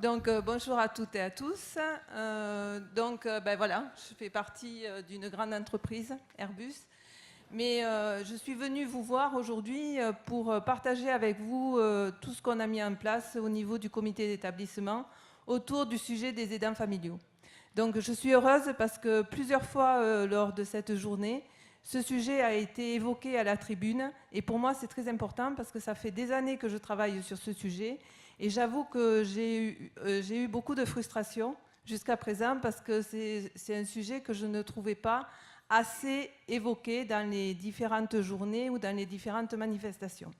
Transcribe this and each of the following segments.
Donc bonjour à toutes et à tous. Voilà, je fais partie d'une grande entreprise, Airbus. Mais je suis venue vous voir aujourd'hui pour partager avec vous tout ce qu'on a mis en place au niveau du comité d'établissement autour du sujet des aidants familiaux. Donc je suis heureuse parce que plusieurs fois lors de cette journée, ce sujet a été évoqué à la tribune et pour moi c'est très important parce que ça fait des années que je travaille sur ce sujet et j'avoue que j'ai eu beaucoup de frustration jusqu'à présent parce que c'est un sujet que je ne trouvais pas assez évoqué dans les différentes journées ou dans les différentes manifestations.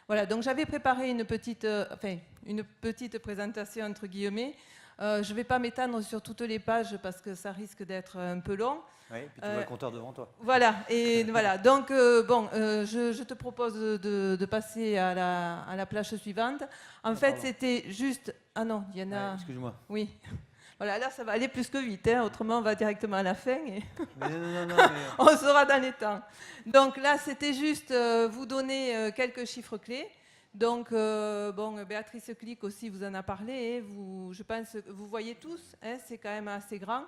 Voilà, donc j'avais préparé une petite présentation entre guillemets. Je ne vais pas m'étendre sur toutes les pages parce que ça risque d'être un peu long. Oui, puis tu vois le compteur devant toi. Voilà, et voilà. Donc, je te propose de passer à la plage suivante. En fait, c'était juste... Ah non, il y en a... Excuse-moi. Oui. Voilà, là, ça va aller plus que vite. Hein. Autrement, on va directement à la fin. Et Non, on sera dans les temps. Donc là, c'était juste vous donner quelques chiffres clés. Donc, Béatrice Clic aussi vous en a parlé. Je pense que vous voyez tous, hein, c'est quand même assez grand.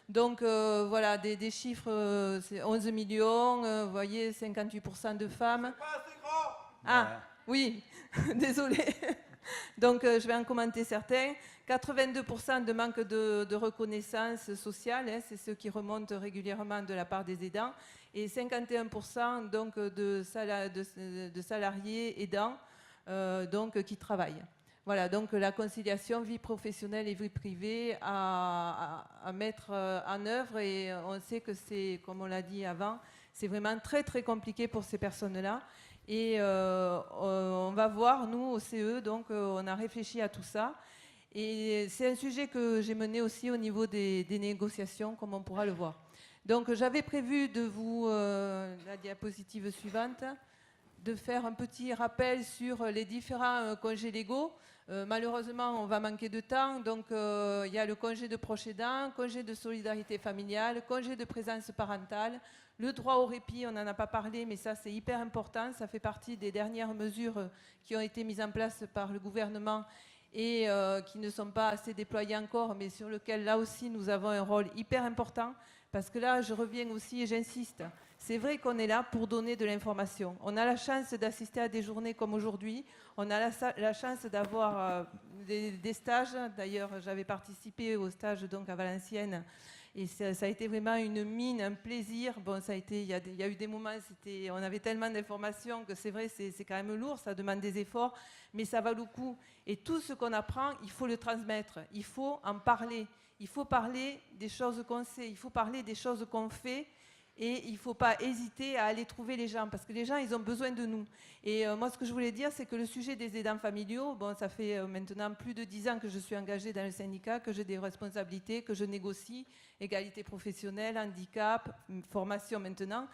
Donc, voilà, des chiffres, c'est 11 millions, vous voyez, 58% de femmes. C'est pas assez grand. Ah, oui, désolé. Donc, je vais en commenter certains. 82% de manque de reconnaissance sociale, hein, c'est ce qui remonte régulièrement de la part des aidants. Et 51% donc, de salariés aidants qui travaillent. Voilà, donc la conciliation vie professionnelle et vie privée à mettre en œuvre. Et on sait que c'est, comme on l'a dit avant, c'est vraiment très très compliqué pour ces personnes-là. Et on va voir, nous, au CE, donc on a réfléchi à tout ça. Et c'est un sujet que j'ai mené aussi au niveau des négociations, comme on pourra le voir. Donc j'avais prévu de vous, la diapositive suivante, de faire un petit rappel sur les différents congés légaux. Malheureusement, on va manquer de temps. Donc il y a le congé de proche aidant, congé de solidarité familiale, congé de présence parentale, le droit au répit, on n'en a pas parlé, mais ça c'est hyper important. Ça fait partie des dernières mesures qui ont été mises en place par le gouvernement et qui ne sont pas assez déployés encore, mais sur lequel là aussi nous avons un rôle hyper important, parce que là je reviens aussi et j'insiste, c'est vrai qu'on est là pour donner de l'information. On a la chance d'assister à des journées comme aujourd'hui, on a la chance d'avoir des stages, d'ailleurs j'avais participé au stage donc à Valenciennes, et ça a été vraiment une mine, un plaisir. Bon, ça a été, il y a eu des moments, on avait tellement d'informations que c'est vrai, c'est quand même lourd, ça demande des efforts, mais ça vaut le coup. Et tout ce qu'on apprend, il faut le transmettre, il faut en parler. Il faut parler des choses qu'on sait, il faut parler des choses qu'on fait. Et il ne faut pas hésiter à aller trouver les gens, parce que les gens, ils ont besoin de nous. Et moi, ce que je voulais dire, c'est que le sujet des aidants familiaux, bon, ça fait maintenant plus de 10 ans que je suis engagée dans le syndicat, que j'ai des responsabilités, que je négocie, égalité professionnelle, handicap, formation maintenant.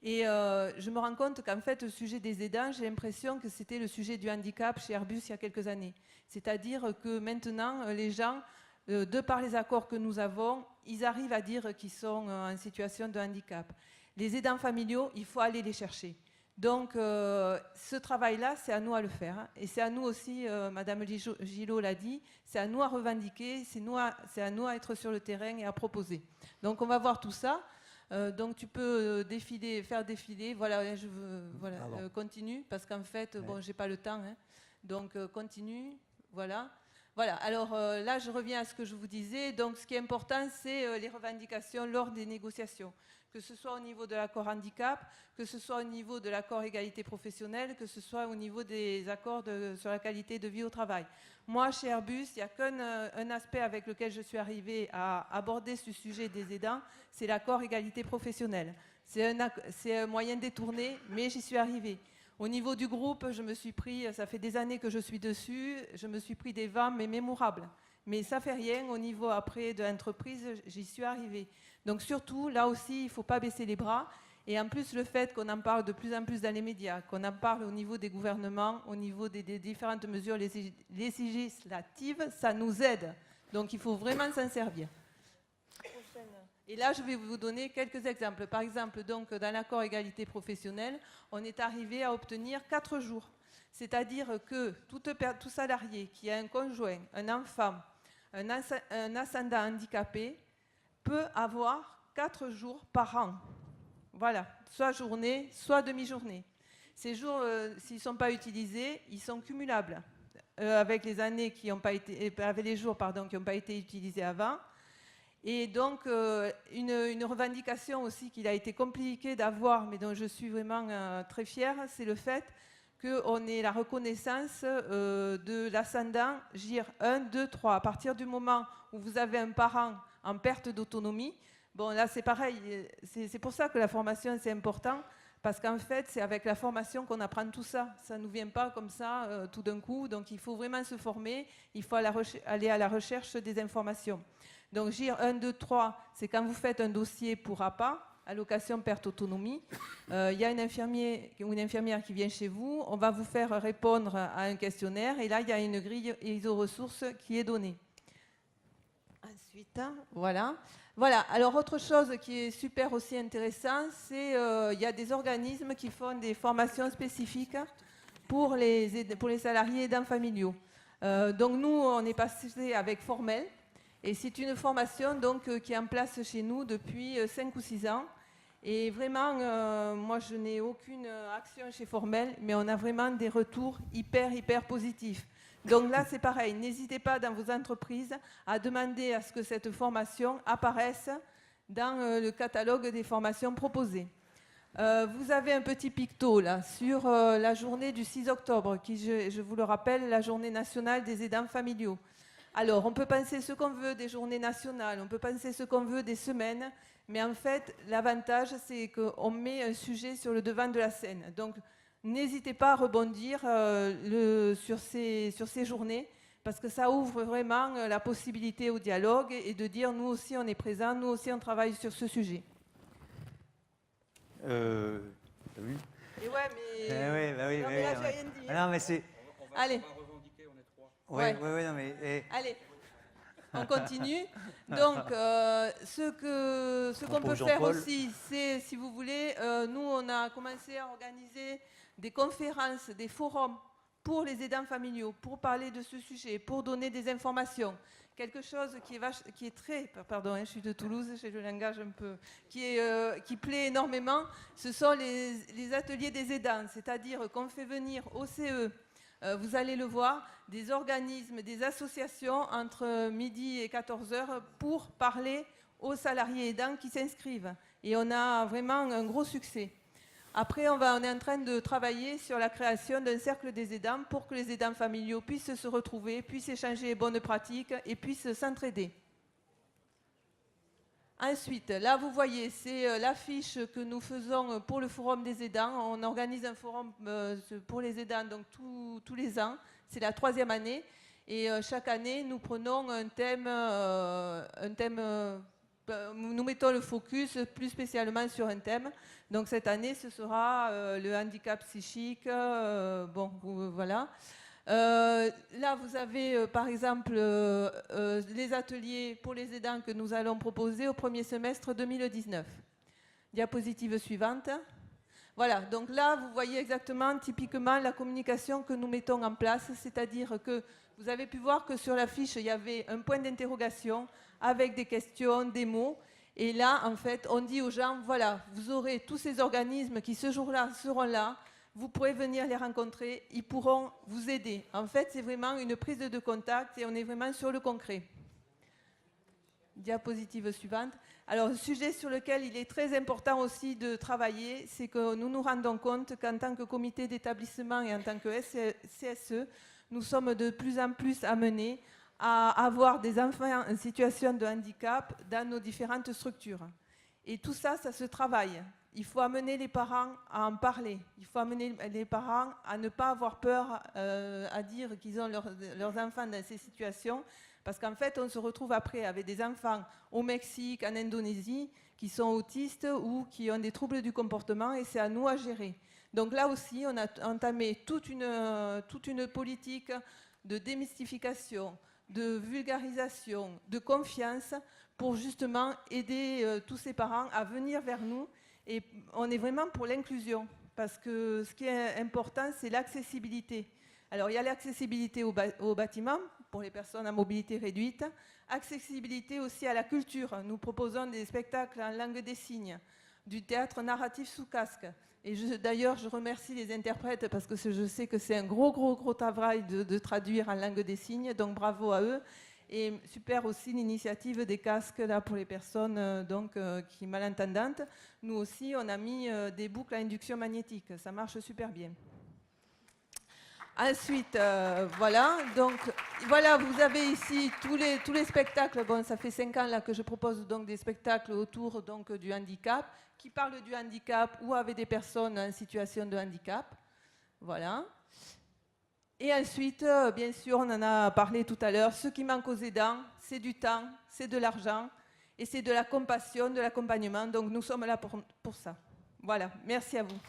Et je me rends compte qu'en fait, le sujet des aidants, j'ai l'impression que c'était le sujet du handicap chez Airbus il y a quelques années. C'est-à-dire que maintenant, les gens... de par les accords que nous avons, ils arrivent à dire qu'ils sont en situation de handicap. Les aidants familiaux, il faut aller les chercher. Donc, ce travail-là, c'est à nous à le faire. Hein. Et c'est à nous aussi, Madame Gillot l'a dit, c'est à nous à revendiquer, c'est à nous à être sur le terrain et à proposer. Donc, on va voir tout ça. Donc, tu peux faire défiler. Voilà, continue, parce qu'en fait, bon, j'ai pas le temps. Hein. Donc, continue, voilà. Voilà, alors là je reviens à ce que je vous disais, donc ce qui est important c'est les revendications lors des négociations, que ce soit au niveau de l'accord handicap, que ce soit au niveau de l'accord égalité professionnelle, que ce soit au niveau des accords sur la qualité de vie au travail. Moi chez Airbus, il n'y a qu'un aspect avec lequel je suis arrivée à aborder ce sujet des aidants, c'est l'accord égalité professionnelle. C'est un moyen détourné, mais j'y suis arrivée. Au niveau du groupe, je me suis pris, ça fait des années que je suis dessus, je me suis pris des vents, mais mémorables. Mais ça fait rien, au niveau après de l'entreprise, j'y suis arrivée. Donc surtout, là aussi, il ne faut pas baisser les bras. Et en plus, le fait qu'on en parle de plus en plus dans les médias, qu'on en parle au niveau des gouvernements, au niveau des différentes mesures législatives, ça nous aide. Donc il faut vraiment s'en servir. Et là, je vais vous donner quelques exemples. Par exemple, donc, dans l'accord égalité professionnelle, on est arrivé à obtenir 4 jours. C'est-à-dire que tout salarié qui a un conjoint, un enfant, un ascendant handicapé peut avoir 4 jours par an. Voilà, soit journée, soit demi-journée. Ces jours, s'ils ne sont pas utilisés, ils sont cumulables avec les années qui n'ont pas été, avec les jours qui n'ont pas été utilisés avant. Et donc, une revendication aussi qu'il a été compliqué d'avoir, mais dont je suis vraiment très fière, c'est le fait qu'on ait la reconnaissance de l'ascendant GIR 1, 2, 3. À partir du moment où vous avez un parent en perte d'autonomie, bon, là, c'est pareil. C'est pour ça que la formation, c'est important. Parce qu'en fait, c'est avec la formation qu'on apprend tout ça. Ça ne nous vient pas comme ça, tout d'un coup. Donc, il faut vraiment se former. Il faut aller à la recherche des informations. Donc, GIR 1, 2, 3, c'est quand vous faites un dossier pour APA, allocation perte autonomie. Il y a un infirmier ou une infirmière qui vient chez vous. On va vous faire répondre à un questionnaire. Et là, il y a une grille ISO-ressources qui est donnée. Ensuite, voilà. Voilà, alors autre chose qui est super aussi intéressant, c'est il y a des organismes qui font des formations spécifiques pour les salariés aidants familiaux. Donc nous, on est passé avec Formel, et c'est une formation donc, qui est en place chez nous depuis 5 ou 6 ans. Et vraiment, moi je n'ai aucune action chez Formel, mais on a vraiment des retours hyper positifs. Donc là, c'est pareil, n'hésitez pas dans vos entreprises à demander à ce que cette formation apparaisse dans le catalogue des formations proposées. Vous avez un petit picto là sur la journée du 6 octobre, qui, je vous le rappelle, la journée nationale des aidants familiaux. Alors, on peut penser ce qu'on veut des journées nationales, on peut penser ce qu'on veut des semaines, mais en fait, l'avantage, c'est qu'on met un sujet sur le devant de la scène. Donc, n'hésitez pas à rebondir sur ces journées, parce que ça ouvre vraiment la possibilité au dialogue et de dire nous aussi on est présents, nous aussi on travaille sur ce sujet. Oui. Et ouais, mais. Oui, non, mais là, j'ai rien dit. Non, mais c'est. Allez. On va revendiquer, on est 3. Oui, non, mais. Allez. On continue. Donc, ce qu'on peut faire aussi, c'est, si vous voulez, nous, on a commencé à organiser des conférences, des forums pour les aidants familiaux, pour parler de ce sujet, pour donner des informations. Quelque chose qui est très, pardon, je suis de Toulouse, j'ai le langage un peu, qui plaît énormément, ce sont les ateliers des aidants, c'est-à-dire qu'on fait venir au CE, vous allez le voir, des organismes, des associations entre midi et 14h pour parler aux salariés aidants qui s'inscrivent. Et on a vraiment un gros succès. Après, on est en train de travailler sur la création d'un cercle des aidants pour que les aidants familiaux puissent se retrouver, puissent échanger les bonnes pratiques et puissent s'entraider. Ensuite, là, vous voyez, c'est l'affiche que nous faisons pour le Forum des aidants. On organise un forum pour les aidants donc tous les ans. C'est la 3e année. Et chaque année, nous prenons un thème nous mettons le focus plus spécialement sur un thème. Donc cette année, ce sera le handicap psychique. Voilà. Là, vous avez par exemple les ateliers pour les aidants que nous allons proposer au premier semestre 2019. Diapositive suivante. Voilà, donc là, vous voyez exactement, typiquement, la communication que nous mettons en place, c'est-à-dire que vous avez pu voir que sur la fiche, il y avait un point d'interrogation avec des questions, des mots. Et là, en fait, on dit aux gens, voilà, vous aurez tous ces organismes qui, ce jour-là, seront là. Vous pourrez venir les rencontrer, ils pourront vous aider. En fait, c'est vraiment une prise de contact et on est vraiment sur le concret. Diapositive suivante. Alors, le sujet sur lequel il est très important aussi de travailler, c'est que nous nous rendons compte qu'en tant que comité d'établissement et en tant que CSE, nous sommes de plus en plus amenés à avoir des enfants en situation de handicap dans nos différentes structures. Et tout ça, ça se travaille. Il faut amener les parents à en parler. Il faut amener les parents à ne pas avoir peur à dire qu'ils ont leurs enfants dans ces situations. Parce qu'en fait, on se retrouve après avec des enfants au Mexique, en Indonésie, qui sont autistes ou qui ont des troubles du comportement et c'est à nous à gérer. Donc là aussi, on a entamé toute une politique de démystification, de vulgarisation, de confiance pour justement aider tous ces parents à venir vers nous. Et on est vraiment pour l'inclusion, parce que ce qui est important, c'est l'accessibilité. Alors, il y a l'accessibilité au bâtiment pour les personnes à mobilité réduite, accessibilité aussi à la culture. Nous proposons des spectacles en langue des signes, du théâtre narratif sous casque. Et d'ailleurs, je remercie les interprètes parce que je sais que c'est un gros travail de traduire en langue des signes, donc bravo à eux. Et super aussi l'initiative des casques là, pour les personnes qui malentendantes. Nous aussi, on a mis des boucles à induction magnétique. Ça marche super bien. Ensuite, voilà. Donc, voilà, vous avez ici tous les spectacles. Bon, ça fait 5 ans là, que je propose donc, des spectacles autour donc, du handicap, qui parlent du handicap ou avec des personnes en situation de handicap. Voilà. Et ensuite, bien sûr, on en a parlé tout à l'heure, ce qui manque aux aidants, c'est du temps, c'est de l'argent et c'est de la compassion, de l'accompagnement. Donc nous sommes là pour ça. Voilà, merci à vous.